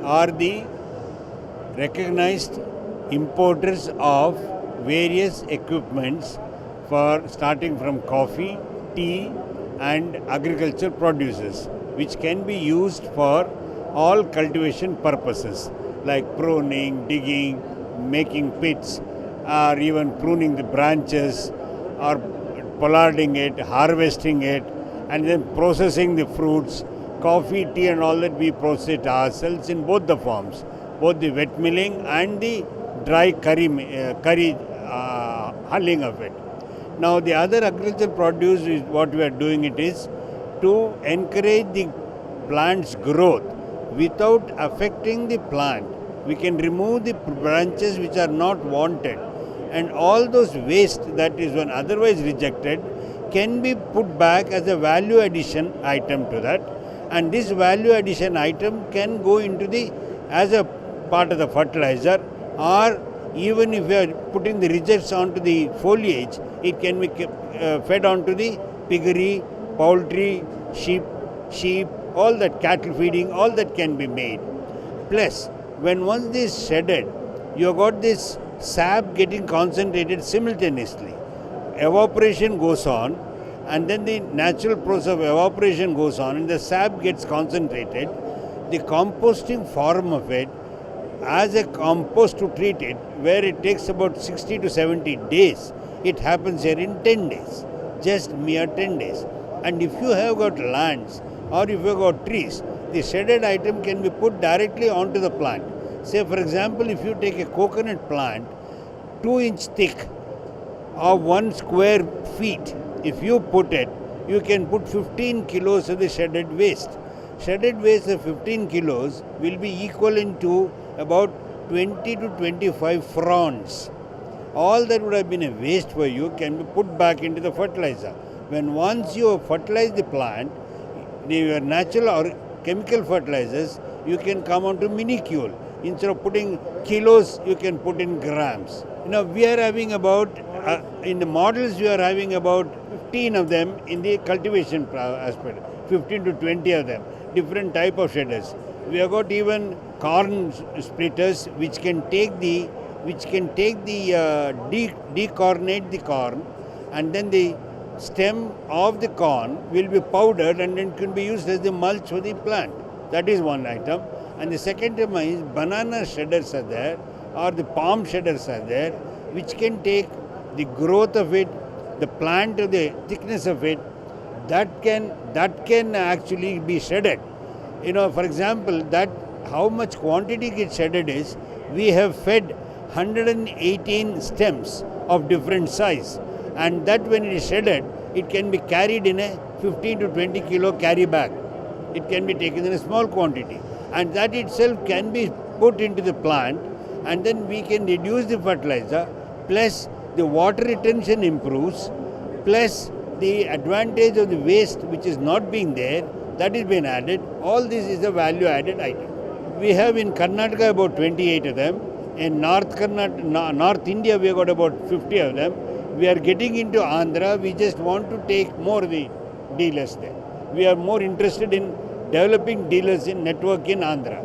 are the recognized importers of various equipments for starting from coffee, tea and agriculture produces, which can be used for all cultivation purposes like pruning, digging, making pits, or even pruning the branches, or pollarding it, harvesting it, and then processing the fruits. Coffee, tea and all that we process ourselves in both the forms, both the wet milling and the dry curry hulling of it. Now the other agricultural produce is what we are doing it is to encourage the plant's growth without affecting the plant. We can remove the branches which are not wanted, and all those waste that is one otherwise rejected can be put back as a value addition item to that, and this value addition item can go into the as a part of the fertilizer, or even if we are putting the rejects onto the foliage, it can be fed onto the piggery, poultry, sheep, all that cattle feeding, all that can be made. Plus, when once this is shedded, you have got this sap getting concentrated simultaneously. Evaporation goes on, and then the natural process of evaporation goes on, and the sap gets concentrated. The composting form of it, as a compost to treat it, where it takes about 60 to 70 days, it happens here in 10 days, just mere 10 days. And if you have got lands or if you have got trees, the shredded item can be put directly onto the plant. Say for example, if you take a coconut plant, 2-inch thick or 1 square feet, if you put it, you can put 15 kilos of the shredded waste. Shredded waste of 15 kilos will be equivalent to about 20 to 25 fronds. All that would have been a waste for you can be put back into the fertilizer. When once you fertilize the plant, your natural or chemical fertilizers, you can come on to minuscule. Instead of putting kilos, you can put in grams. We are having about, in the models, we are having about 15 of them in the cultivation aspect, 15 to 20 of them, different type of shredders. We have got even corn splitters which can decornate the corn, and then the stem of the corn will be powdered and then can be used as the mulch for the plant. That is one item. And the second item is banana shredders are there, or the palm shredders are there, which can take the growth of it, the plant of the thickness of it, that can actually be shredded. For example, that how much quantity gets shredded is, we have fed 118 stems of different size, and that when it is shredded, it can be carried in a 15 to 20 kilo carry bag. It can be taken in a small quantity, and that itself can be put into the plant, and then we can reduce the fertilizer, plus the water retention improves, plus the advantage of the waste which is not being there, that is being added. All this is a value added item. We have in Karnataka about 28 of them. In North India we have got about 50 of them. We are getting into Andhra. We just want to take more of the dealers there. We are more interested in developing dealers in network in Andhra.